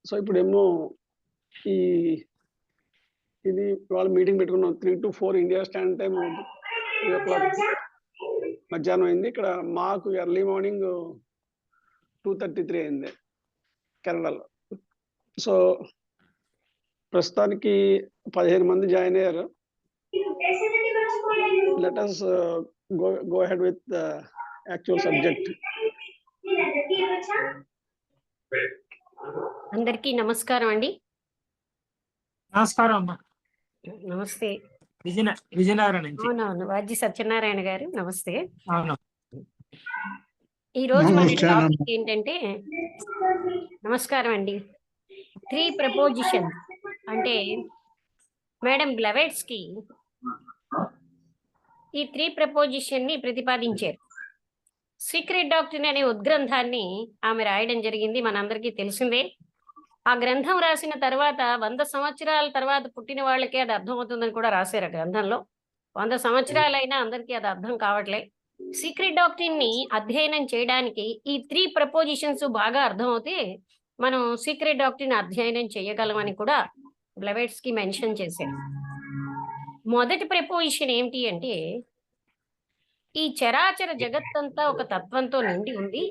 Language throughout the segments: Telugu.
సో ఇప్పుడేమో ఈ ఇది వాళ్ళ మీటింగ్ పెట్టుకున్నాం 3 to 4 ఇండియా స్టాండ్ టైం 3 మధ్యాహ్నం అయింది. ఇక్కడ మాకు ఎర్లీ మార్నింగ్ 2:33 అయింది కెనడాలో. సో ప్రస్తుతానికి 15 మంది జాయిన్ అయ్యారు. Let us go ahead with the actual subject. అందరికీ నమస్కారం అండి. నమస్కారం అమ్మా. నమస్తే. విజయనగరం నుంచి. అవునవును, వాజీ సత్యనారాయణ గారు నమస్తే. అవును. ఈ రోజు మన టాపిక్ ఏంటంటే, నమస్కారం అండి, 3 ప్రపోజిషన్స్ అంటే మేడం బ్లెవెట్స్కి ఈ 3 ప్రపోజిషన్ ని ప్రతిపాదించారు. సీక్రెట్ డాక్ట్రిన్ అనే ఉద్గ్రంథాన్ని ఆమె రాయడం జరిగింది, మనందరికీ తెలిసిందే. ఆ గ్రంథం రాసిన తర్వాత 100 సంవత్సరాల తర్వాత పుట్టిన వాళ్ళకే అది అర్థమవుతుందని కూడా రాశారు ఆ గ్రంథంలో. 100 సంవత్సరాలైనా అందరికీ అది అర్థం కావట్లే. సీక్రెట్ డాక్ట్రిన్ ని అధ్యయనం చేయడానికి ఈ 3 ప్రపోజిషన్స్ బాగా అర్థమవుతే మనం సీక్రెట్ డాక్ట్రిన్ అధ్యయనం చేయగలమని కూడా బ్లెవెట్స్ కి మెన్షన్ చేశారు. మొదటి ప్రపోజిషన్ ఏమిటి అంటే, ఈ చరాచర జగత్తంతా ఒక తత్వంతో నిండి ఉంది,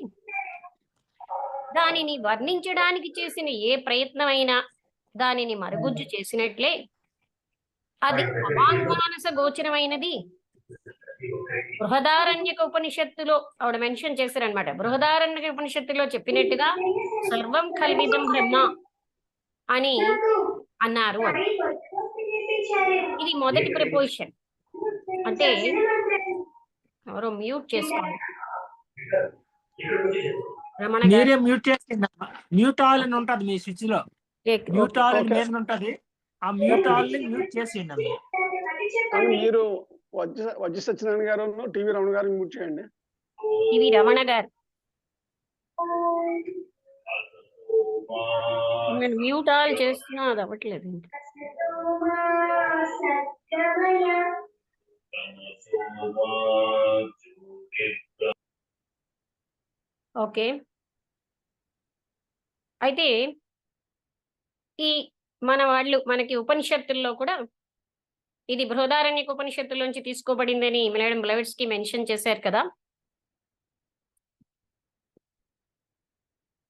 దానిని వర్ణించడానికి చేసిన ఏ ప్రయత్నమైనా దానిని మరుగుజ్జు చేసినట్లే అది అవాంగ్మానస గోచరమైనది. బృహదారణ్యక ఉపనిషత్తులో ఆవిడ మెన్షన్ చేశారనమాట. బృహదారణ్యక ఉపనిషత్తులో చెప్పినట్టుగా సర్వం కల్విదం బ్రహ్మ అని అన్నారు అని. ఇది మొదటి ప్రపోజిషన్. అంటే ఎవరో మ్యూట్ చేసుకోండి. మీరే మ్యూట్ చేసింది. మ్యూట్ ఆల్ అని ఉంటది మీ స్విచ్ లో. మ్యూట్ ఆల్ అని మీద ఉంటది. ఆ మ్యూట్ ఆల్ ని మ్యూట్ చేసేయండి. మీరు వజ్జి సత్యనారాయణ గారు టీవీ రమణ గారిని మ్యూట్ చేయండి. టీవీ రమణ గారు నేను మ్యూట్ ఆల్ చేస్తున్నా, అది అవ్వట్లేదు. ఓకే, అయితే ఈ మన వాళ్ళు మనకి ఉపనిషత్తుల్లో కూడా ఇది బృహదారణ్యక ఉపనిషత్తులోంచి తీసుకోబడిందని మేడం బ్లెవెట్స్ కి మెన్షన్ చేశారు కదా.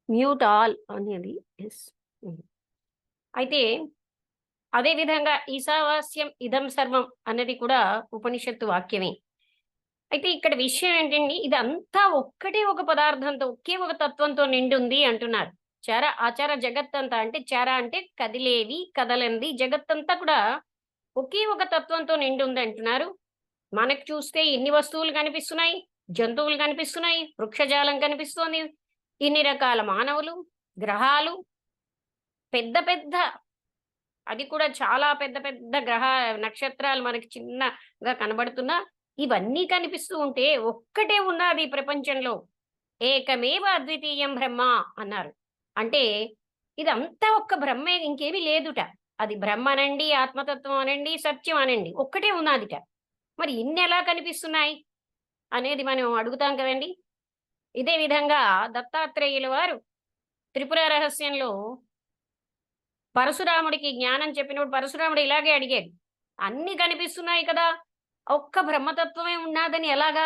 మ్యూట్ ఆల్ అనేది అయితే అదే విధంగా ఈశావాస్యం ఇదం సర్వం అన్నది కూడా ఉపనిషత్తు వాక్యమే. అయితే ఇక్కడ విషయం ఏంటండి, ఇది అంతా ఒక్కటే ఒక పదార్థంతో, ఒకే ఒక తత్వంతో నిండి ఉంది అంటున్నారు. ఆచార జగత్తంతా అంటే చార అంటే కదిలేది, కదలంది, జగత్తంతా కూడా ఒకే ఒక తత్వంతో నిండి ఉంది అంటున్నారు. మనకు చూస్తే ఇన్ని వస్తువులు కనిపిస్తున్నాయి, జంతువులు కనిపిస్తున్నాయి, వృక్షజాలం కనిపిస్తోంది, ఇన్ని రకాల మానవులు, గ్రహాలు, పెద్ద పెద్ద, అది కూడా చాలా పెద్ద పెద్ద గ్రహ నక్షత్రాలు మనకి చిన్నగా కనబడుతున్నా ఇవన్నీ కనిపిస్తూ ఉంటే ఒక్కటే ఉన్నది ప్రపంచంలో, ఏకమేవ అద్వితీయం బ్రహ్మ అన్నారు. అంటే ఇదంతా ఒక్క బ్రహ్మే, ఇంకేమీ లేదుట. అది బ్రహ్మ అనండి, ఆత్మతత్వం అనండి, సత్యం అనండి, ఒక్కటే ఉన్నదిట. మరి ఇన్ని ఎలా కనిపిస్తున్నాయి అనేది మనం అడుగుతాం కదండి. ఇదే విధంగా దత్తాత్రేయుల వారు త్రిపుర రహస్యంలో పరశురాముడికి జ్ఞానం చెప్పినప్పుడు పరశురాముడు ఇలాగే అడిగాడు, అన్ని కనిపిస్తున్నాయి కదా, ఒక్క బ్రహ్మతత్వమే ఉన్నదని ఎలాగా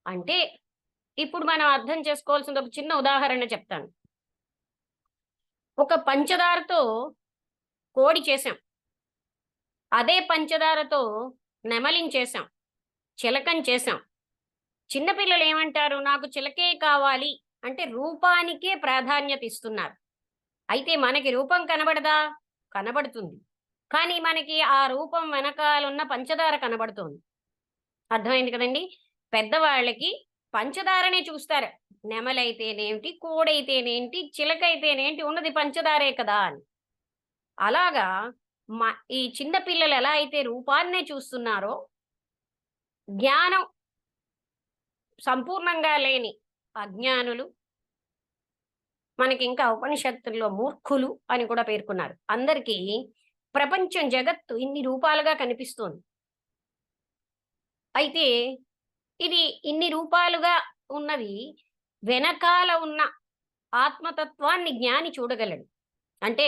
అంటే, ఇప్పుడు మనం అర్థం చేసుకోవాల్సింది ఒక చిన్న ఉదాహరణ చెప్తాను. ఒక పంచదారతో కోడి చేసాం, అదే పంచదారతో నెమలిని చేసాం, చిలకని చేసాం. చిన్నపిల్లలు ఏమంటారు, నాకు చిలకే కావాలి అంటే రూపానికే ప్రాధాన్యత ఇస్తున్నారు. అయితే మనకి రూపం కనబడదా? కనబడుతుంది, కానీ మనకి ఆ రూపం వెనకాలన్న పంచదార కనబడుతోంది. అర్థమైంది కదండి. పెద్దవాళ్ళకి పంచదారనే చూస్తారు, నెమలైతేనేంటి, కోడైతేనేంటి, చిలకైతేనేంటి, ఉన్నది పంచదారే కదా అని. అలాగా ఈ చిన్న పిల్లలు ఎలా అయితే రూపాన్నే చూస్తున్నారో, జ్ఞానం సంపూర్ణంగా లేని అజ్ఞానులు, మనకి ఇంకా ఉపనిషత్తుల్లో మూర్ఖులు అని కూడా పేర్కొన్నారు, అందరికీ ప్రపంచం జగత్తు ఇన్ని రూపాలుగా కనిపిస్తోంది. అయితే ఇది ఇన్ని రూపాలుగా ఉన్నది వెనకాల ఉన్న ఆత్మతత్వాన్ని జ్ఞాని చూడగలడు. అంటే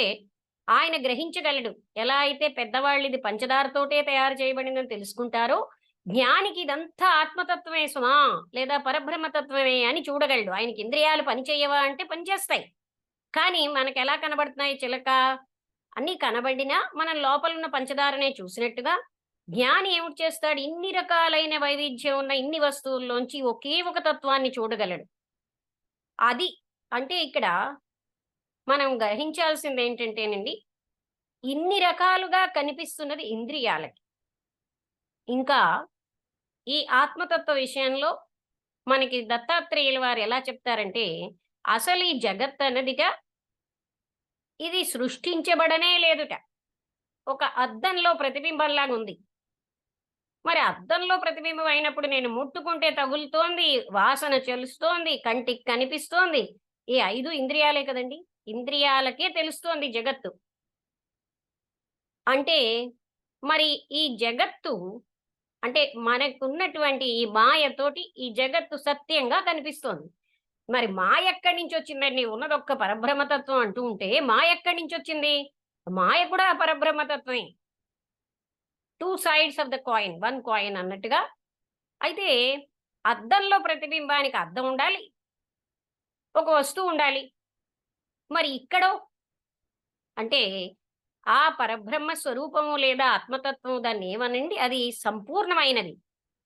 ఆయన గ్రహించగలడు. ఎలా అయితే పెద్దవాళ్ళు ఇది పంచదారతోటే తయారు చేయబడిందని తెలుసుకుంటారో, జ్ఞానికి ఇదంతా ఆత్మతత్వమే సుమా, లేదా పరబ్రహ్మతత్వమే అని చూడగలడు. ఆయనకి ఇంద్రియాలు పనిచేయవా అంటే పనిచేస్తాయి. కానీ మనకు ఎలా కనబడుతున్నాయి చిలక? అన్నీ కనబడినా మనం లోపల ఉన్న పంచదారనే చూసినట్టుగా జ్ఞాని ఏమిటి చేస్తాడు? ఇన్ని రకాలైన వైవిధ్యం ఉన్న ఇన్ని వస్తువుల్లోంచి ఒకే ఒక తత్వాన్ని చూడగలడు. అది అంటే ఇక్కడ మనం గ్రహించాల్సింది ఏంటంటేనండి, ఇన్ని రకాలుగా కనిపిస్తున్నది ఇంద్రియాలకి. ఇంకా ఈ ఆత్మతత్వ విషయంలో మనకి దత్తాత్రేయుల వారు ఎలా చెప్తారంటే, అసలు ఈ జగత్ అన్నదిగా ఇది సృష్టించబడనే లేదుట. ఒక అద్దంలో ప్రతిబింబంలాగా ఉంది. మరి అద్దంలో ప్రతిబింబం అయినప్పుడు నేను ముట్టుకుంటే తగులుతోంది, వాసన చెలుస్తోంది, కంటికి కనిపిస్తోంది. ఈ 5 ఇంద్రియాలే కదండి. ఇంద్రియాలకే తెలుస్తోంది జగత్తు. అంటే మరి ఈ జగత్తు అంటే మనకున్నటువంటి ఈ మాయతోటి ఈ జగత్తు సత్యంగా కనిపిస్తోంది. మరి మాయ ఎక్కడి నుంచి వచ్చిందండి? ఉన్నదొక్క పరబ్రహ్మతత్వం అంటూ ఉంటే మాయ ఎక్కడి నుంచి వచ్చింది? మాయ కూడా పరబ్రహ్మతత్వమే. 2 sides of the coin, 1 coin అన్నట్టుగా. అయితే అద్దంలో ప్రతిబింబానికి అద్దం ఉండాలి, ఒక వస్తువు ఉండాలి. మరి ఇక్కడో అంటే ఆ పరబ్రహ్మ స్వరూపము లేదా ఆత్మతత్వం దాన్ని ఏమనండి, అది సంపూర్ణమైనది.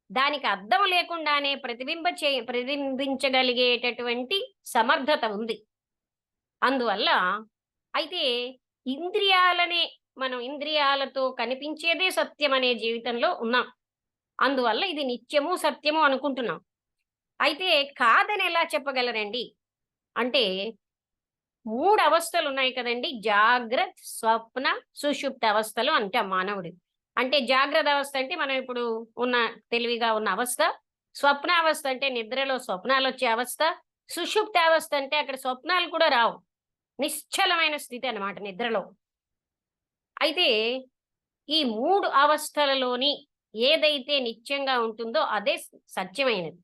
దానికి అద్దం లేకుండానే ప్రతిబింబించగలిగేటటువంటి సమర్థత ఉంది. అందువల్ల అయితే ఇంద్రియాలనే మనం ఇంద్రియాలతో కనిపించేదే సత్యం అనే జీవితంలో ఉన్నాం. అందువల్ల ఇది నిత్యము సత్యము అనుకుంటున్నాం. అయితే కాదని ఎలా చెప్పగలరండి అంటే 3 అవస్థలు ఉన్నాయి కదండి. జాగ్రత్త, స్వప్న, సుషుప్త అవస్థలు అంటాం మానవుడు. అంటే జాగ్రత్త అవస్థ అంటే మనం ఇప్పుడు ఉన్న తెలివిగా ఉన్న అవస్థ. స్వప్న అవస్థ అంటే నిద్రలో స్వప్నాలు వచ్చే అవస్థ. సుషుప్త అవస్థ అంటే అక్కడ స్వప్నాలు కూడా రావు, నిశ్చలమైన స్థితి అన్నమాట నిద్రలో. అయితే ఈ 3 అవస్థలలోని ఏదైతే నిత్యంగా ఉంటుందో అదే సత్యమైనది.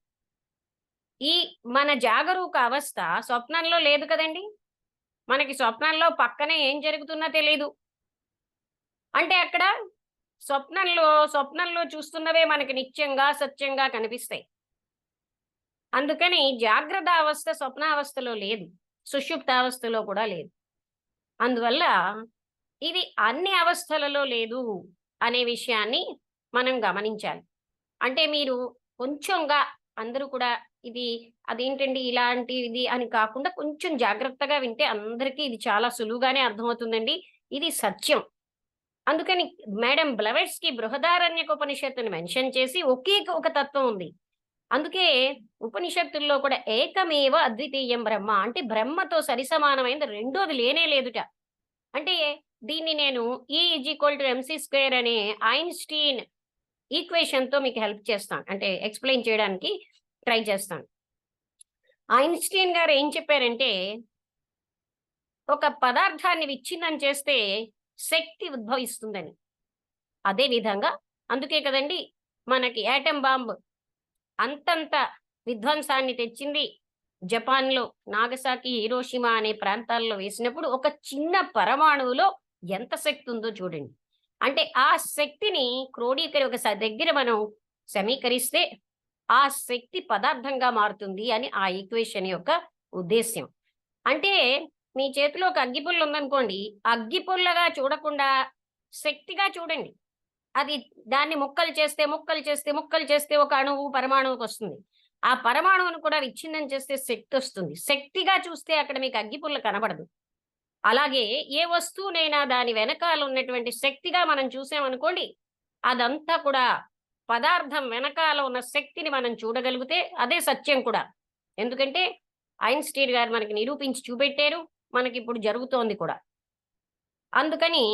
ఈ మన జాగరూక అవస్థ స్వప్నంలో లేదు కదండి. మనకి స్వప్నంలో పక్కనే ఏం జరుగుతున్నా తెలియదు. అంటే అక్కడ స్వప్నంలో చూస్తున్నవే మనకి నిత్యంగా సత్యంగా కనిపిస్తాయి. అందుకని జాగ్రత్త అవస్థ స్వప్నావస్థలో లేదు, సుషుప్తావస్థలో కూడా లేదు. అందువల్ల ఇది అన్ని అవస్థలలో లేదు అనే విషయాన్ని మనం గమనించాలి. అంటే మీరు కొంచెంగా అందరూ కూడా ఇది అదేంటండి ఇలాంటిది అని కాకుండా కొంచెం జాగ్రత్తగా వింటే అందరికీ ఇది చాలా సులువుగానే అర్థమవుతుందండి. ఇది సత్యం. అందుకని మేడం బ్లవెట్స్కి బృహదారణ్యకోపనిషత్తుని మెన్షన్ చేసి ఒకే ఒక తత్వం ఉంది. అందుకే ఉపనిషత్తుల్లో కూడా ఏకమేవ అద్వితీయం బ్రహ్మ అంటే బ్రహ్మతో సరిసమానమైనది రెండోది లేనే లేదుట. అంటే దీన్ని నేను E=mc² అనే ఐన్స్టీన్ ఈక్వేషన్తో మీకు హెల్ప్ చేస్తాను, అంటే ఎక్స్ప్లెయిన్ చేయడానికి ట్రై చేస్తాను. ఐన్స్టీన్ గారు ఏం చెప్పారంటే, ఒక పదార్థాన్ని విచ్ఛిన్నం చేస్తే శక్తి ఉద్భవిస్తుందని. అదే విధంగా అందుకే కదండి మనకి యాటం బాంబ్ అంతంత విధ్వంసాన్ని తెచ్చింది. జపాన్లో నాగసాకి, హిరోషిమా అనే ప్రాంతాల్లో వేసినప్పుడు ఒక చిన్న పరమాణువులో ఎంత శక్తి ఉందో చూడండి. అంటే ఆ శక్తిని ఒక దగ్గర మనం సమీకరిస్తే ఆ శక్తి పదార్థంగా మారుతుంది అని ఆ ఈక్వేషన్ యొక్క ఉద్దేశ్యం. అంటే మీ చేతిలో ఒక అగ్గిపుల్ల ఉందనుకోండి, అగ్గిపుల్లగా చూడకుండా శక్తిగా చూడండి. అది దాన్ని ముక్కలు చేస్తే ఒక అణువు పరమాణువుకి వస్తుంది. ఆ పరమాణువును కూడా విచ్ఛిన్నం చేస్తే శక్తి వస్తుంది. శక్తిగా చూస్తే అక్కడ మీకు అగ్గిపుల్ల కనబడదు. అలాగే ఏ వస్తువునైనా దాని వెనకాల ఉన్నటువంటి శక్తిగా మనం చూసామనుకోండి, అదంతా కూడా పదార్థం వెనకాల ఉన్న శక్తిని మనం చూడగలిగితే అదే సత్యం కూడా. ఎందుకంటే ఐన్స్టీన్ గారు మనకి నిరూపించి చూపెట్టారు, మనకిప్పుడు జరుగుతోంది కూడా. అందుకని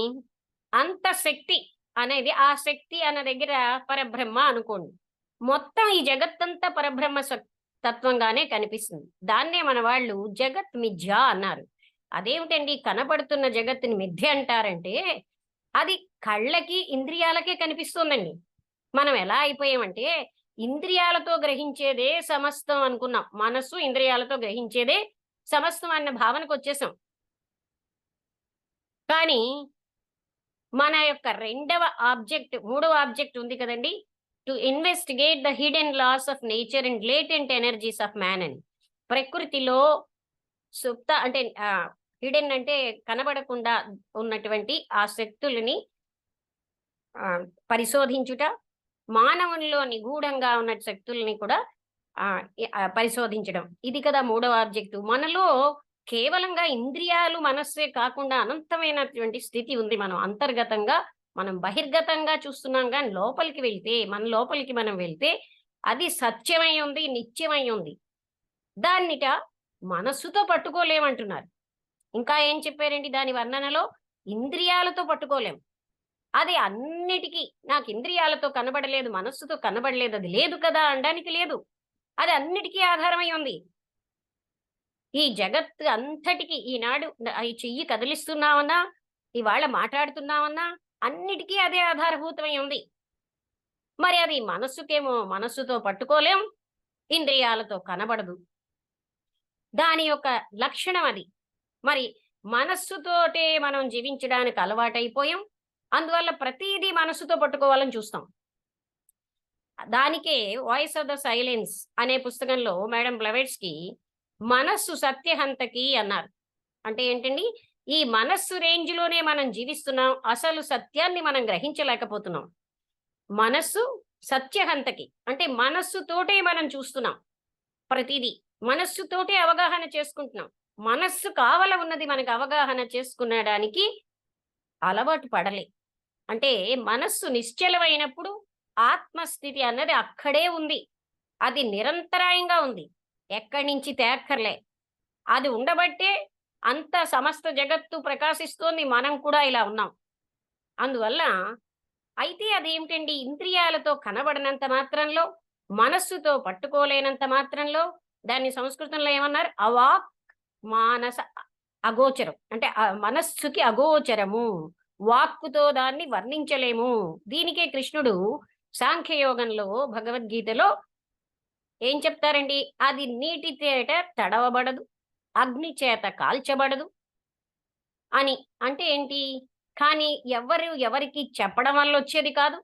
అంత శక్తి అనేది, ఆ శక్తి అన్న దగ్గర పరబ్రహ్మ అనుకోండి. మొత్తం ఈ జగత్తంతా పరబ్రహ్మ తత్వంగానే కనిపిస్తుంది. దాన్నే మన వాళ్ళు జగత్ మిథ్య అన్నారు. అదేమిటండి కనపడుతున్న జగత్తుని మిథ్య అంటారంటే, అది కళ్ళకి ఇంద్రియాలకే కనిపిస్తుందండి. మనం ఎలా అయిపోయామంటే ఇంద్రియాలతో గ్రహించేదే సమస్తం అనుకున్నాం. మనస్సు ఇంద్రియాలతో గ్రహించేదే సమస్తం అన్న భావనకు వచ్చేసాం. కానీ మన యొక్క మూడవ ఆబ్జెక్ట్ ఉంది కదండి, to investigate the hidden laws of nature and latent energies of man అని. ప్రకృతిలో సుప్త అంటే హిడెన్ అంటే కనబడకుండా ఉన్నటువంటి ఆ శక్తులని పరిశోధించుట, మానవునిలో నిగూఢంగా ఉన్న శక్తుల్ని కూడా పరిశోధించడం, ఇది కదా మూడవ ఆబ్జెక్టు. మనలో కేవలంగా ఇంద్రియాలు మనస్సే కాకుండా అనంతమైనటువంటి స్థితి ఉంది. మనం అంతర్గతంగా, మనం బహిర్గతంగా చూస్తున్నాం, కానీ లోపలికి వెళ్తే, మన లోపలికి మనం వెళ్తే అది సత్యమై ఉంది, నిత్యమై ఉంది. దాన్నిట మనస్సుతో పట్టుకోలేమంటున్నారు. ఇంకా ఏం చెప్పారండి దాని వర్ణనలో? ఇంద్రియాలతో పట్టుకోలేం. అది అన్నిటికీ నాకు ఇంద్రియాలతో కనబడలేదు, మనస్సుతో కనబడలేదు, అది లేదు కదా అనడానికి లేదు. అది అన్నిటికీ ఆధారమై ఉంది. ఈ జగత్తు అంతటికి ఈనాడు ఈ చెయ్యి కదిలిస్తున్నామన్నా, ఇవాళ మాట్లాడుతున్నామన్నా అన్నిటికీ అదే ఆధారభూతమై ఉంది. మరి అది మనస్సుకేమో మనస్సుతో పట్టుకోలేం, ఇంద్రియాలతో కనబడదు. దాని యొక్క లక్షణం అది. మరి మనస్సుతోటే మనం జీవించడానికి అలవాటైపోయాం. అందువల్ల ప్రతిదీ మనస్సుతో పట్టుకోవాలని చూస్తాం. దానికే వాయిస్ ఆఫ్ ద సైలెన్స్ అనే పుస్తకంలో మేడం బ్లవెట్స్కి మనస్సు సత్యహంతకి అన్నారు. అంటే ఏంటండి, ఈ మనస్సు రేంజ్లోనే మనం జీవిస్తున్నాం, అసలు సత్యాన్ని మనం గ్రహించలేకపోతున్నాం. మనస్సు సత్యహంతకి అంటే మనస్సుతోటే మనం చూస్తున్నాం, ప్రతిదీ మనస్సుతోటే అవగాహన చేసుకుంటున్నాం. మనస్సు కావల ఉన్నది మనకు అవగాహన చేసుకునడానికి అలవాటు పడలే. అంటే మనస్సు నిశ్చలమైనప్పుడు ఆత్మస్థితి అన్నది అక్కడే ఉంది, అది నిరంతరాయంగా ఉంది, ఎక్కడి నుంచి తేక్కర్లే. అది ఉండబట్టే అంత సమస్త జగత్తు ప్రకాశిస్తోంది, మనం కూడా ఇలా ఉన్నాం. అందువల్ల అయితే అదేమిటండి, ఇంద్రియాలతో కనబడినంత మాత్రంలో, మనస్సుతో పట్టుకోలేనంత మాత్రంలో దాన్ని సంస్కృతంలో ఏమన్నారు, అవాక్ మానస అగోచరం. అంటే మనస్సుకి అగోచరము, వాక్కుతో దాన్ని వర్ణించలేము. దీనికే కృష్ణుడు సాంఖ్యయోగంలో భగవద్గీతలో ఏం చెప్తారండి, అది నీటి చేత తడవబడదు, అగ్ని చేత కాల్చబడదు అని. అంటే ఏంటి, కానీ ఎవరికి చెప్పడం వల్ల వచ్చేది కాదు,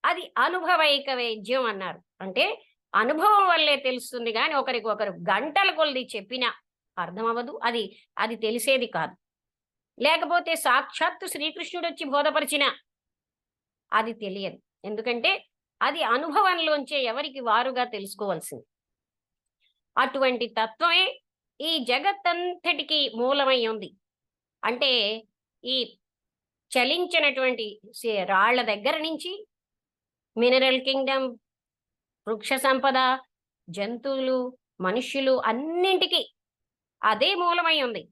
అది అనుభవైక వేద్యం అన్నారు. అంటే అనుభవం వల్లే తెలుస్తుంది, కానీ ఒకరికొకరు గంటల కొలది చెప్పినా అర్థం అవ్వదు, అది తెలిసేది కాదు. లేకపోతే సాక్షాత్తు శ్రీకృష్ణుడు వచ్చి బోధపరిచినా అది తెలియదు. ఎందుకంటే అది అనుభవంలోంచే ఎవరికి వారుగా తెలుసుకోవాల్సింది. అటువంటి తత్వమే ఈ జగత్తంతటికి మూలమై ఉంది. అంటే ఈ చలించినటువంటి రాళ్ల దగ్గర నుంచి మినరల్ కింగ్డమ్, వృక్ష సంపద, జంతువులు, మనుష్యులు అన్నింటికి అదే మూలమై ఉంది.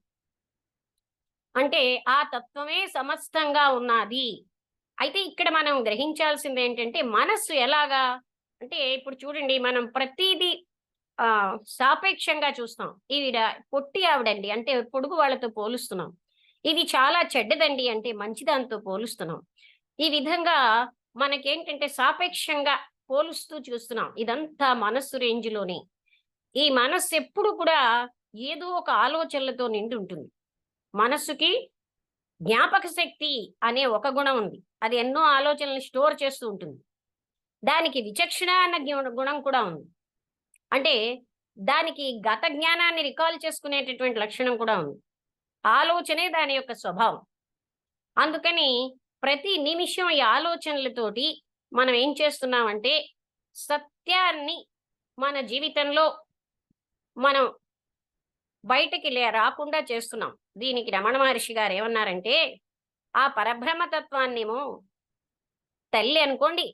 అంటే ఆ తత్వమే సమస్తంగా ఉన్నది. అయితే ఇక్కడ మనం గ్రహించాల్సింది ఏంటంటే, మనస్సు ఎలాగా అంటే, ఇప్పుడు చూడండి, మనం ప్రతిదీ సాపేక్షంగా చూస్తాం. ఈవిడ పొట్టి ఆవిడండి అంటే పొడుగు వాళ్ళతో పోలుస్తున్నాం, ఇది చాలా చెడ్డదండి అంటే మంచిదాంతో పోలుస్తున్నాం. ఈ విధంగా మనకేంటంటే సాపేక్షంగా పోలుస్తూ చూస్తున్నాం. ఇదంతా మనస్సు రేంజ్లోనే. ఈ మనస్సు ఎప్పుడు కూడా ఏదో ఒక ఆలోచనలతో నిండి ఉంటుంది. మనస్సుకి జ్ఞాపక శక్తి అనే ఒక గుణం ఉంది, అది ఎన్నో ఆలోచనలు స్టోర్ చేస్తూ ఉంటుంది. దానికి విచక్షణ అన్న గుణం కూడా ఉంది, అంటే దానికి గత జ్ఞానాన్ని రికాల్ చేసుకునేటటువంటి లక్షణం కూడా ఉంది. ఆలోచనే దాని యొక్క స్వభావం. అందుకని ప్రతి నిమిషం ఈ ఆలోచనలతోటి మనం ఏం చేస్తున్నామంటే సత్యాన్ని మన జీవితంలో మనం బయటికి రాకుండా చేస్తున్నాం. దీనికి రమణ మహర్షి గారు ఏమన్నారంటే, ఆ పరబ్రహ్మతత్వాన్నేమో తల్లి అనుకోండి,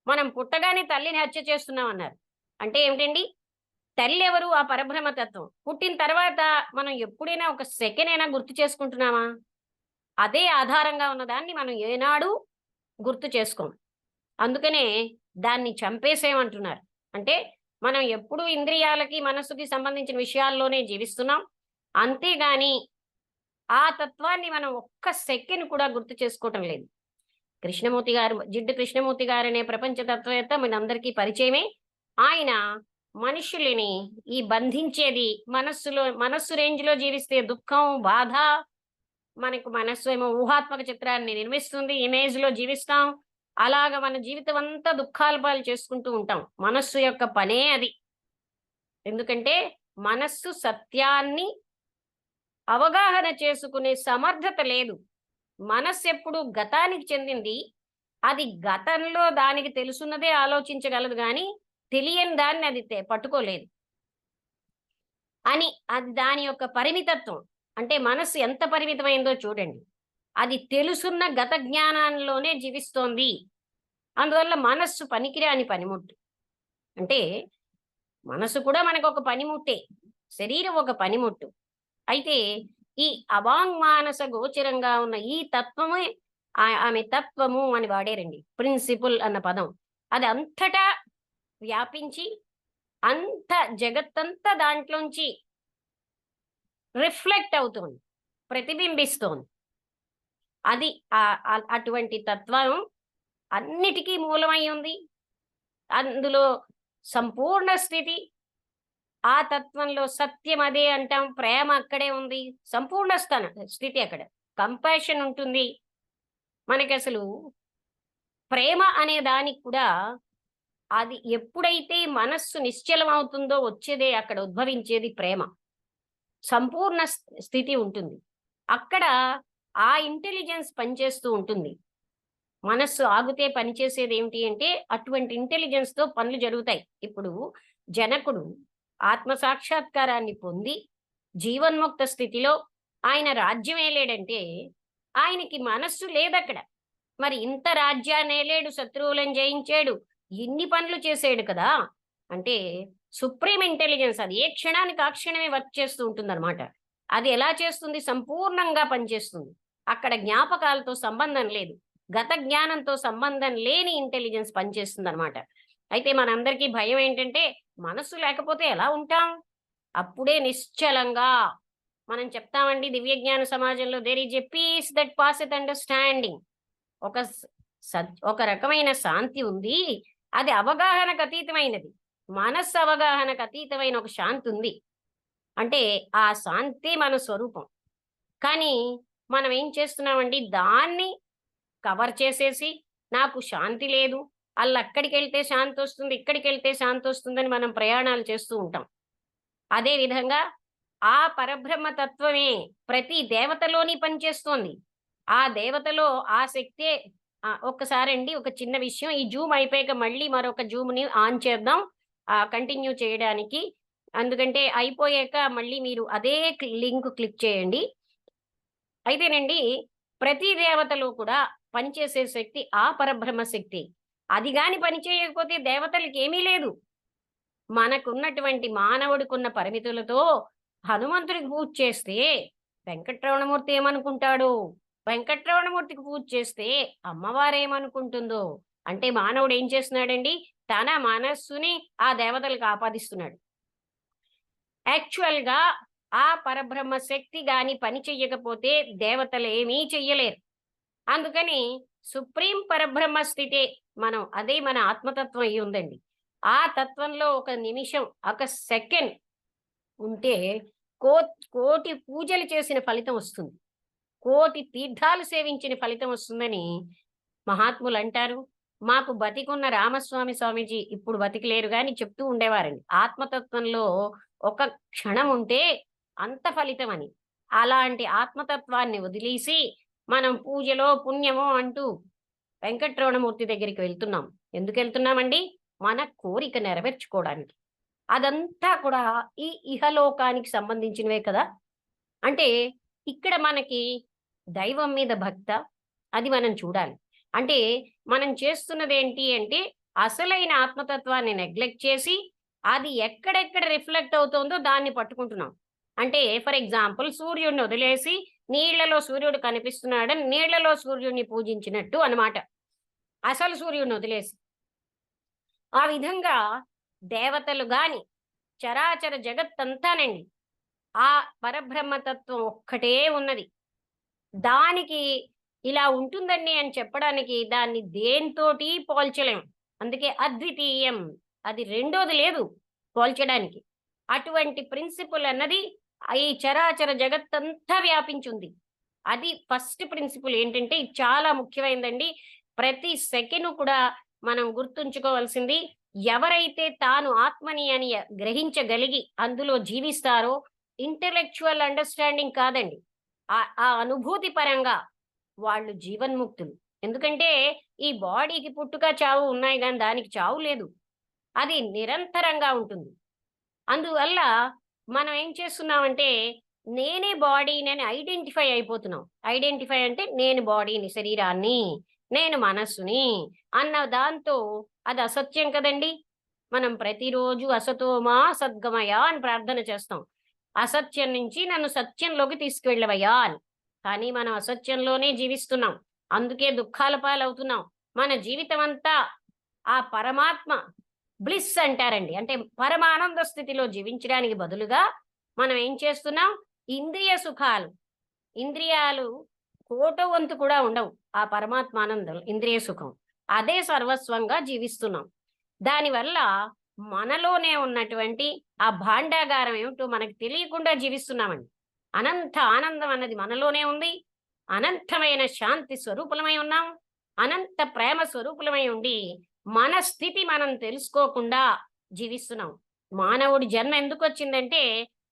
మనం పుట్టగానే తల్లిని హత్య చేస్తున్నాం అన్నారు. అంటే ఏమిటండి, తల్లి ఎవరు? ఆ పరబ్రహ్మతత్వం. పుట్టిన తర్వాత మనం ఎప్పుడైనా ఒక సెకండ్ అయినా గుర్తు చేసుకుంటున్నామా? అదే ఆధారంగా ఉన్నదాన్ని మనం ఏనాడు గుర్తు చేసుకోం. అందుకనే దాన్ని చంపేసేమంటున్నారు. అంటే మనం ఎప్పుడు ఇంద్రియాలకి మనస్సుకి సంబంధించిన విషయాల్లోనే జీవిస్తున్నాం, అంతేగాని ఆ తత్వాన్ని మనం ఒక్క సెకండ్ కూడా గుర్తు చేసుకోవటం లేదు. కృష్ణమూర్తి గారు, జిడ్డు కృష్ణమూర్తి గారు అనే ప్రపంచ తత్వవేత్త మనందరికీ పరిచయమే. ఆయన మనుషులని ఈ బంధించేది మనస్సు రేంజ్ లో జీవిస్తే దుఃఖం, బాధ, మనకు మనస్సు ఏమో ఊహాత్మక చిత్రాన్ని నిర్మిస్తుంది, ఇమేజ్ లో జీవిస్తాం. అలాగ మన జీవితం అంతా దుఃఖాల పాలు చేసుకుంటూ ఉంటాం. మనస్సు యొక్క పనే అది. ఎందుకంటే మనస్సు సత్యాన్ని అవగాహన చేసుకునే సమర్థత లేదు. మనస్సు ఎప్పుడు గతానికి చెందింది. అది గతంలో దానికి తెలుసున్నదే ఆలోచించగలదు, కానీ తెలియని దాన్ని అది పట్టుకోలేదు అని. అది దాని యొక్క పరిమితత్వం. అంటే మనస్సు ఎంత పరిమితమైందో చూడండి. అది తెలుసున్న గత జ్ఞానంలోనే జీవిస్తోంది. అందువల్ల మనస్సు పనికిరాని పనిముట్టు. అంటే మనసు కూడా మనకు ఒక పనిముట్టే, శరీరం ఒక పనిముట్టు. అయితే ఈ అవాంగ్మానస గోచరంగా ఉన్న ఈ తత్వమే ఆమె తత్వము అని వాడారండి. ప్రిన్సిపుల్ అన్న పదం. అది అంతటా వ్యాపించి అంత జగత్తంతా దాంట్లోంచి రిఫ్లెక్ట్ అవుతుంది, ప్రతిబింబిస్తోంది. అది అటువంటి తత్వం అన్నిటికీ మూలమై ఉంది. అందులో సంపూర్ణ స్థితి. ఆ తత్వంలో సత్యం అదే అంటాం. ప్రేమ అక్కడే ఉంది, సంపూర్ణ స్థితి అక్కడ. కంపాషన్ ఉంటుంది మనకి. అసలు ప్రేమ అనే దానికి కూడా అది ఎప్పుడైతే మనస్సు నిశ్చలం అవుతుందో వచ్చేదే, అక్కడ ఉద్భవించేది ప్రేమ. సంపూర్ణ స్థితి ఉంటుంది అక్కడ. ఆ ఇంటెలిజెన్స్ పనిచేస్తూ ఉంటుంది. మనస్సు ఆగితే పనిచేసేది ఏమిటి అంటే అటువంటి ఇంటెలిజెన్స్ తో పనులు జరుగుతాయి. ఇప్పుడు జనకుడు ఆత్మ సాక్షాత్కారాన్ని పొంది జీవన్ముక్త స్థితిలో ఆయన రాజ్యం ఏలేడంటే ఆయనకి మనస్సు లేదక్కడ. మరి ఇంత రాజ్యాన్ని ఏలేడు, శత్రువులను జయించాడు, ఇన్ని పనులు చేసాడు కదా. అంటే సుప్రీం ఇంటెలిజెన్స్ అది ఏ క్షణానికి ఆ క్షణమే వర్క్ చేస్తూ ఉంటుంది అనమాట. అది ఎలా చేస్తుంది? సంపూర్ణంగా పనిచేస్తుంది. అక్కడ జ్ఞాపకాలతో సంబంధం లేదు, గత జ్ఞానంతో సంబంధం లేని ఇంటెలిజెన్స్ పనిచేస్తుంది అనమాట. అయితే మనందరికీ భయం ఏంటంటే మనస్సు లేకపోతే ఎలా ఉంటాం? అప్పుడే నిశ్చలంగా మనం చెప్తామండి దివ్య జ్ఞాన సమాజంలో, there is a peace that passeth understanding. ఒక రకమైన శాంతి ఉంది, అది అవగాహనకు అతీతమైనది. మనస్సు అవగాహనకు అతీతమైన ఒక శాంతి ఉంది. అంటే ఆ శాంతి మన స్వరూపం. కానీ మనం ఏం చేస్తున్నామండి, దాన్ని కవర్ చేసేసి నాకు శాంతి లేదు, అక్కడికి వెళ్తే శాంతి వస్తుంది, ఇక్కడికి వెళ్తే శాంతి వస్తుందని మనం ప్రయాణాలు చేస్తూ ఉంటాం. అదే విధంగా ఆ పరబ్రహ్మ తత్వమే ప్రతి దేవతలోని పనిచేస్తోంది. ఆ దేవతలో ఆ శక్తే. ఒక్కసారండి ఒక చిన్న విషయం, ఈ జూమ్ అయిపోయాక మళ్ళీ మరొక జూమ్ని ఆన్ చేద్దాం కంటిన్యూ చేయడానికి. ఎందుకంటే అయిపోయాక మళ్ళీ మీరు అదే లింక్ క్లిక్ చేయండి. అయితేనండి ప్రతి దేవతలో కూడా పనిచేసే శక్తి ఆ పరబ్రహ్మ శక్తి. అది గాని పనిచేయకపోతే దేవతలకి ఏమీ లేదు. మనకున్నటువంటి మానవుడికున్న పరిమితులతో హనుమంతుడికి పూజ చేస్తే వెంకటరమణమూర్తి ఏమనుకుంటాడు, వెంకటరమణమూర్తికి పూజ చేస్తే అమ్మవారు ఏమనుకుంటుందో. అంటే మానవుడు ఏం చేస్తున్నాడండి, తన మనస్సుని ఆ దేవతలకు ఆపాదిస్తున్నాడు. యాక్చువల్ గా ఆ పరబ్రహ్మ శక్తి గాని పని చెయ్యకపోతే దేవతలు ఏమీ చెయ్యలేరు. అందుకని సుప్రీం పరబ్రహ్మ స్థితే మనం, అదే మన ఆత్మతత్వం అయి ఉందండి. ఆ తత్వంలో ఒక నిమిషం, ఒక సెకండ్ ఉంటే కోటి పూజలు చేసిన ఫలితం వస్తుంది, కోటి తీర్థాలు సేవించిన ఫలితం వస్తుందని మహాత్ములు అంటారు. మాకు బతికున్న రామస్వామి స్వామీజీ ఇప్పుడు బతికిలేరు కానీ చెప్తూ ఉండేవారండి, ఆత్మతత్వంలో ఒక క్షణం ఉంటే అంత ఫలితం అని. అలాంటి ఆత్మతత్వాన్ని వదిలేసి మనం పూజలో పుణ్యమో అంటూ వెంకటరమణమూర్తి దగ్గరికి వెళ్తున్నాం. ఎందుకు వెళ్తున్నామండి? మన కోరిక నెరవేర్చుకోవడానికి. అదంతా కూడా ఈ ఇహలోకానికి సంబంధించినవే కదా. అంటే ఇక్కడ మనకి దైవం మీద భక్త, అది మనం చూడాలి. అంటే మనం చేస్తున్నది ఏంటి అంటే అసలైన ఆత్మతత్వాన్ని నెగ్లెక్ట్ చేసి అది ఎక్కడెక్కడ రిఫ్లెక్ట్ అవుతుందో దాన్ని పట్టుకుంటున్నాం. అంటే ఫర్ ఎగ్జాంపుల్ సూర్యుడిని వదిలేసి నీళ్లలో సూర్యుడు కనిపిస్తున్నాడని నీళ్లలో సూర్యుడిని పూజించినట్టు అన్నమాట, అసలు సూర్యుడిని వదిలేసి. ఆ విధంగా దేవతలు గాని చరాచర జగత్తంతానండి ఆ పరబ్రహ్మతత్వం ఒక్కటే ఉన్నది. దానికి ఇలా ఉంటుందండి అని చెప్పడానికి దాన్ని దేంతోటి పోల్చలేం. అందుకే అద్వితీయం, అది రెండోది లేదు పోల్చడానికి. అటువంటి ప్రిన్సిపుల్ అన్నది ఈ చరాచర జగత్తంతా వ్యాపించుంది. అది ఫస్ట్ ప్రిన్సిపుల్ ఏంటంటే ఇది చాలా ముఖ్యమైనదండి. ప్రతి సెకండ్ కూడా మనం గుర్తుంచుకోవాల్సింది, ఎవరైతే తాను ఆత్మని అని గ్రహించగలిగి అందులో జీవిస్తారో, ఇంటెలెక్చువల్ అండర్స్టాండింగ్ కాదండి, ఆ అనుభూతి పరంగా వాళ్ళు జీవన్ముక్తులు. ఎందుకంటే ఈ బాడీకి పుట్టుక చావు ఉన్నాయి కానీ దానికి చావు లేదు, అది నిరంతరంగా ఉంటుంది. అందువల్ల మనం ఏం చేస్తున్నామంటే నేనే బాడీని ఐడెంటిఫై అయిపోతున్నాం. ఐడెంటిఫై అంటే నేను బాడీని, శరీరాన్ని, నేను మనస్సుని అన్న దాంతో అది అసత్యం కదండి. మనం ప్రతిరోజు అసతోమా సద్గమయ అని ప్రార్థన చేస్తాం, అసత్యం నుంచి నన్ను సత్యంలోకి తీసుకువెళ్ళవయ్యా అని. కానీ మనం అసత్యంలోనే జీవిస్తున్నాం, అందుకే దుఃఖాల పాలవుతున్నాం. మన జీవితం అంతా ఆ పరమాత్మ బ్లిస్ అంటారండి, అంటే పరమానంద స్థితిలో జీవించడానికి బదులుగా మనం ఏం చేస్తున్నాం, ఇంద్రియ సుఖాలు, ఇంద్రియాలు కోటో వంతు కూడా ఉండవు ఆ పరమాత్మ ఆనందం, ఇంద్రియ సుఖం అదే సర్వస్వంగా జీవిస్తున్నాం. దానివల్ల మనలోనే ఉన్నటువంటి ఆ భాండాగారం ఏమిటో మనకు తెలియకుండా జీవిస్తున్నామండి. అనంత ఆనందం అన్నది మనలోనే ఉంది, అనంతమైన శాంతి స్వరూపులమై ఉన్నాం, అనంత ప్రేమ స్వరూపులమై ఉండి మన స్థితి మనం తెలుసుకోకుండా జీవిస్తున్నాం. మానవుడి జన్మ ఎందుకు వచ్చిందంటే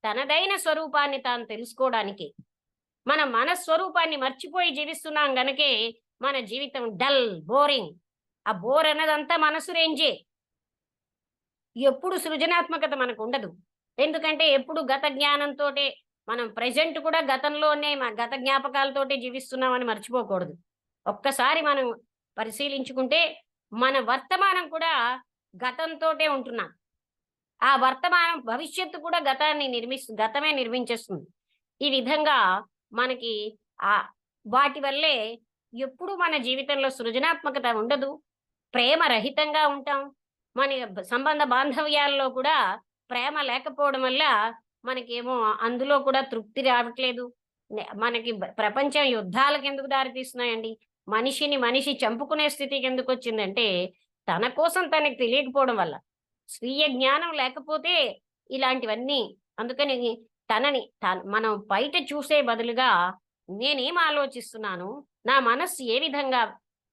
తనదైన స్వరూపాన్ని తాను తెలుసుకోవడానికి. మనం మన స్వరూపాన్ని మర్చిపోయి జీవిస్తున్నాం గనకే మన జీవితం డల్, బోరింగ్. ఆ బోర్ అన్నదంతా మనసు రేంజే. ఎప్పుడు సృజనాత్మకత మనకు ఉండదు. ఎందుకంటే ఎప్పుడు గత జ్ఞానంతోటే మనం ప్రెజెంట్ కూడా గతంలోనే గత జ్ఞాపకాలతోటే జీవిస్తున్నామని మర్చిపోకూడదు. ఒక్కసారి మనం పరిశీలించుకుంటే మన వర్తమానం కూడా గతంతోటే ఉంటున్నాం. ఆ వర్తమానం భవిష్యత్తు కూడా గతమే నిర్మించేస్తుంది. ఈ విధంగా మనకి ఆ వాటి వల్లే ఎప్పుడు మన జీవితంలో సృజనాత్మకత ఉండదు, ప్రేమ రహితంగా ఉంటాం. మన సంబంధ బాంధవ్యాల్లో కూడా ప్రేమ లేకపోవడం వల్ల మనకేమో అందులో కూడా తృప్తి రావట్లేదు. మనకి ప్రపంచం యుద్ధాలకు ఎందుకు దారితీస్తున్నాయండి? మనిషిని మనిషి చంపుకునే స్థితికి ఎందుకు వచ్చిందంటే తన కోసం తనకి తెలియకపోవడం వల్ల. స్వీయ జ్ఞానం లేకపోతే ఇలాంటివన్నీ. అందుకని మనం బయట చూసే బదులుగా నేనేం ఆలోచిస్తున్నాను, నా మనస్సు ఏ విధంగా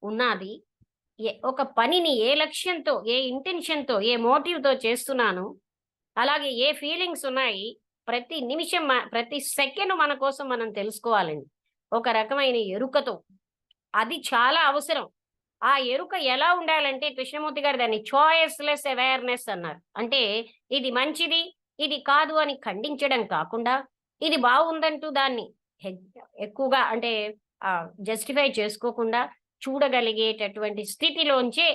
ఉన్నది, ఒక పనిని ఏ లక్ష్యంతో, ఏ ఇంటెన్షన్తో, ఏ మోటివ్తో చేస్తున్నాను, అలాగే ఏ ఫీలింగ్స్ ఉన్నాయి, ప్రతి నిమిషం ప్రతి సెకండ్ మన కోసం మనం తెలుసుకోవాలండి ఒక రకమైన ఎరుకతో. అది చాలా అవసరం. ఆ ఎరుక ఎలా ఉండాలంటే కృష్ణమూర్తి గారు దాన్ని చాయిస్లెస్ అవేర్నెస్ అన్నారు. అంటే ఇది మంచిది, ఇది కాదు అని ఖండించడం కాకుండా, ఇది బాగుందంటూ దాన్ని ఎక్కువగా అంటే జస్టిఫై చేసుకోకుండా చూడగలిగేటటువంటి స్థితిలోంచే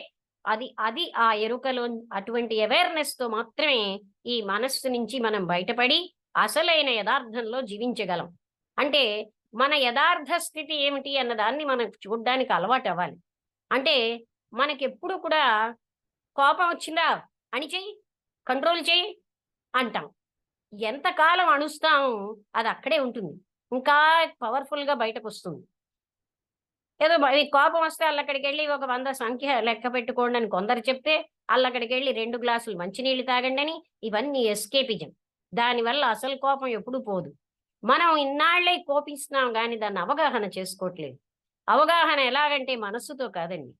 అది ఆ ఎరుకలో అటువంటి అవేర్నెస్ తో మాత్రమే ఈ మనస్సు నుంచి మనం బయటపడి అసలైన యథార్థంలో జీవించగలం. అంటే మన యథార్థ స్థితి ఏమిటి అన్నదాన్ని మనం చూడడానికి అలవాటు అవ్వాలి. అంటే మనకెప్పుడు కూడా కోపం వచ్చిందా అణిచేయి, కంట్రోల్ చేయి అంటాం. ఎంతకాలం అణుస్తాము అది అక్కడే ఉంటుంది, ఇంకా పవర్ఫుల్గా బయటకు వస్తుంది. ఏదో కోపం వస్తే అల్లక్కడికి వెళ్ళి ఒక 100 సంఖ్య లెక్క పెట్టుకోండి అని కొందరు చెప్తే అల్లక్కడికి వెళ్ళి 2 గ్లాసులు మంచినీళ్ళు తాగండి అని, ఇవన్నీ ఎస్కేపిజం. దానివల్ల అసలు కోపం ఎప్పుడూ పోదు. మనం ఇన్నాళ్ళే కోపిస్తున్నాం కానీ దాన్ని అవగాహన చేసుకోవట్లేదు. అవగాహన ఎలాగంటే మనస్సుతో కాదండి,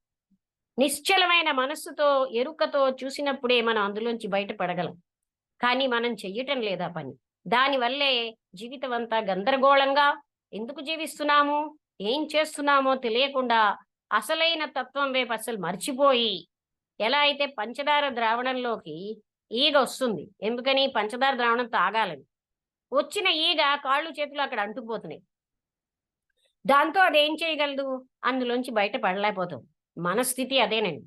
నిశ్చలమైన మనస్సుతో, ఎరుకతో చూసినప్పుడే మనం అందులోంచి బయటపడగలం. కానీ మనం చెయ్యటం లేదా పని. దానివల్లే జీవితం అంతా గందరగోళంగా ఎందుకు జీవిస్తున్నాము, ఏం చేస్తున్నామో తెలియకుండా అసలైన తత్వం వైపు అసలు మర్చిపోయి, ఎలా అయితే పంచదార ద్రావణంలోకి ఈగ వస్తుంది, ఎందుకని పంచదార ద్రావణం తాగాలని, వచ్చిన ఈగ కాళ్ళు చేతులు అక్కడ అంటుకుపోతున్నాయి. దాంతో అదేం చేయగలదు, అందులోంచి బయట పడలేకపోతాం. మన స్థితి అదేనండి.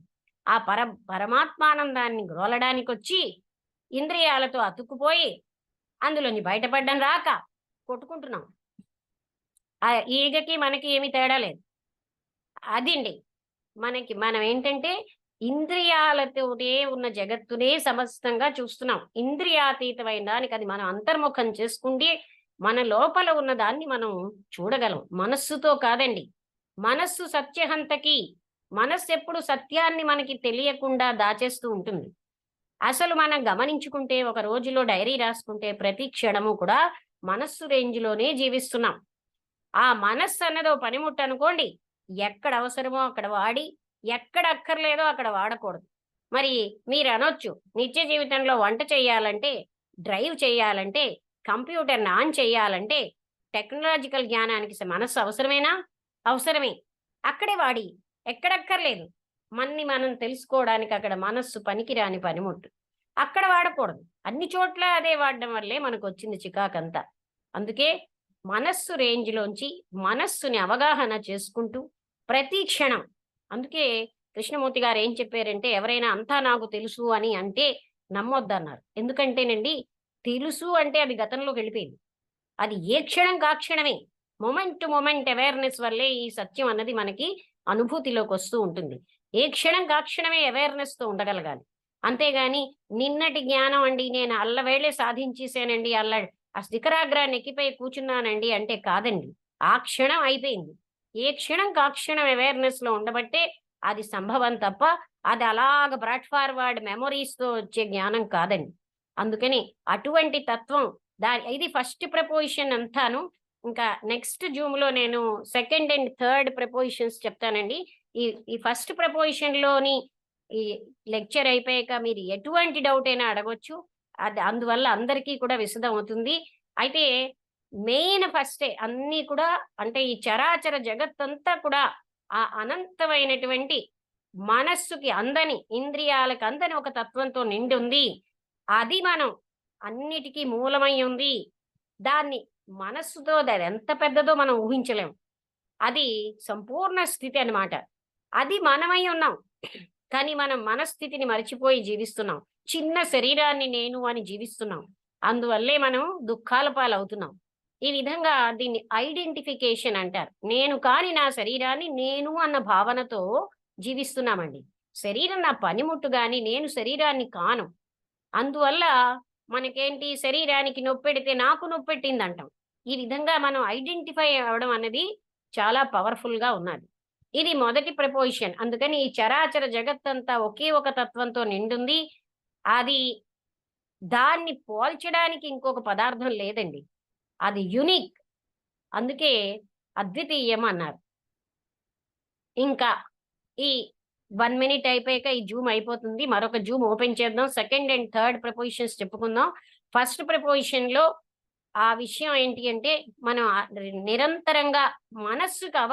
ఆ పరమాత్మానందాన్ని గ్రోలడానికి వచ్చి ఇంద్రియాలతో అతుక్కుపోయి అందులోంచి బయటపడడం రాక కొట్టుకుంటున్నాం. ఆ ఈగకి మనకి ఏమి తేడా లేదు. అదండి మనం ఏంటంటే ఇంద్రియాలతోనే ఉన్న జగత్తునే సమస్తంగా చూస్తున్నాం. ఇంద్రియాతీతమైన దానికి అది మనం అంతర్ముఖం చేసుకుంటే మన లోపల ఉన్న దాన్ని మనం చూడగలం, మనస్సుతో కాదండి. మనస్సు సత్యహంతకి. మనస్సు ఎప్పుడు సత్యాన్ని మనకి తెలియకుండా దాచేస్తూ ఉంటుంది. అసలు మనం గమనించుకుంటే ఒక రోజులో డైరీ రాసుకుంటే ప్రతి క్షణము కూడా మనస్సు రేంజ్‌లోనే జీవిస్తున్నాం. ఆ మనస్సు అన్నది ఓ పనిముట్టు అనుకోండి. ఎక్కడ అవసరమో అక్కడ వాడి, ఎక్కడ అక్కర్లేదో అక్కడ వాడకూడదు. మరి మీరనొచ్చు, నిత్య జీవితంలో వంట చేయాలంటే, డ్రైవ్ చేయాలంటే, కంప్యూటర్‌ని ఆన్ చేయాలంటే, టెక్నాలజికల్ జ్ఞానానికి మనస్సు అవసరమేనా? అవసరమే. అక్కడే వాడి, ఎక్కడక్కర్లేదు. మన్ని మనం తెలుసుకోవడానికి అక్కడ మనస్సు పనికిరాని పనిముట్టు. అక్కడ వాడకూడదు. అన్ని చోట్ల అదే వాడడం వల్లే మనకొచ్చింది చికాకంతా. అందుకే మనస్సు రేంజ్‌లోంచి మనస్సుని అవగాహన చేసుకుంటూ ప్రతి క్షణం అందుకే కృష్ణమూర్తి గారు ఏం చెప్పారంటే, ఎవరైనా అంతా నాకు తెలుసు అని అంటే నమ్మొద్దన్నారు. ఎందుకంటేనండి, తెలుసు అంటే అది గతంలోకి వెళ్ళిపోయింది. అది ఏ క్షణంకి ఆ క్షణమే. మొమెంట్ టు మొమెంట్ అవేర్‌నెస్ వల్లే ఈ సత్యం అన్నది మనకి అనుభూతిలోకొస్తూ ఉంటుంది. ఏ క్షణంకి ఆ క్షణమే అవేర్‌నెస్‌తో ఉండగలగాలి. అంతేగాని నిన్నటి జ్ఞానం అండి నేను అల్లవేళే సాధించేసానండి, ఆ శిఖరాగ్రాన్ని ఎక్కిపోయి కూర్చున్నానండి అంటే కాదండి. ఆ క్షణం అయిపోయింది. ఏ క్షణంకి ఆ క్షణం అవేర్‌నెస్‌లో ఉండబట్టే అది సంభవం తప్ప, అది అలాగ బ్రాట్ ఫార్వర్డ్ మెమోరీస్‌తో వచ్చే జ్ఞానం కాదండి. అందుకని అటువంటి తత్వం ఇది ఫస్ట్ ప్రపోజిషన్ అంతాను. ఇంకా నెక్స్ట్ జూమ్‌లో నేను సెకండ్ అండ్ థర్డ్ ప్రపోజిషన్స్ చెప్తానండి. ఈ ఈ ఫస్ట్ ప్రపోజిషన్‌లోని ఈ లెక్చర్ అయిపోయాక మీరు ఎటువంటి డౌట్ అయినా అడగొచ్చు. అది అందువల్ల అందరికీ కూడా విశదం అవుతుంది. అయితే మెయిన్ ఫస్టే అన్నీ కూడా అంటే ఈ చరాచర జగత్తంతా కూడా ఆ అనంతమైనటువంటి మనస్సుకి అందని, ఇంద్రియాలకు అందని ఒక తత్వంతో నిండి ఉంది. అది మనం అన్నిటికీ మూలమై ఉంది. దాన్ని మనస్సుతో అదెంత పెద్దదో మనం ఊహించలేం. అది సంపూర్ణ స్థితి అన్నమాట. అది మనమై ఉన్నాం. కానీ మనం మనస్థితిని మరిచిపోయి జీవిస్తున్నాం. చిన్న శరీరాన్ని నేను అని జీవిస్తున్నాం. అందువల్లే మనం దుఃఖాల పాలవుతున్నాం. ఈ విధంగా దీన్ని ఐడెంటిఫికేషన్ అంటారు. నేను కాని నా శరీరాన్ని నేను అన్న భావనతో జీవిస్తున్నామండి. శరీరం నా పనిముట్టు గాని నేను శరీరాన్ని కాను. అందువల్ల మనకేంటి శరీరానికి నొప్పెడితే నాకు నొప్పెట్టిందంటాం. ఈ విధంగా మనం ఐడెంటిఫై అవ్వడం అనేది చాలా పవర్‌ఫుల్‌గా ఉన్నది. ఇది మొదటి ప్రపోజిషన్. అందుకని ఈ చరాచర జగత్తంతా ఒకే ఒక తత్వంతో నిండుంది. అది దాన్ని పోల్చడానికి ఇంకొక పదార్థం లేదండి. అది యూనిక్. అందుకే అద్వితీయం అన్నారు. ఇంకా ఈ 1 మినిట్ అయిపోయాక ఈ జూమ్ అయిపోతుంది. మరొక జూమ్ ఓపెన్ చేద్దాం. సెకండ్ అండ్ థర్డ్ ప్రపోజిషన్స్ చెప్పుకుందాం. ఫస్ట్ ప్రపోజిషన్‌లో ఆ విషయం ఏంటి అంటే, మనం నిరంతరంగా మనస్సుకి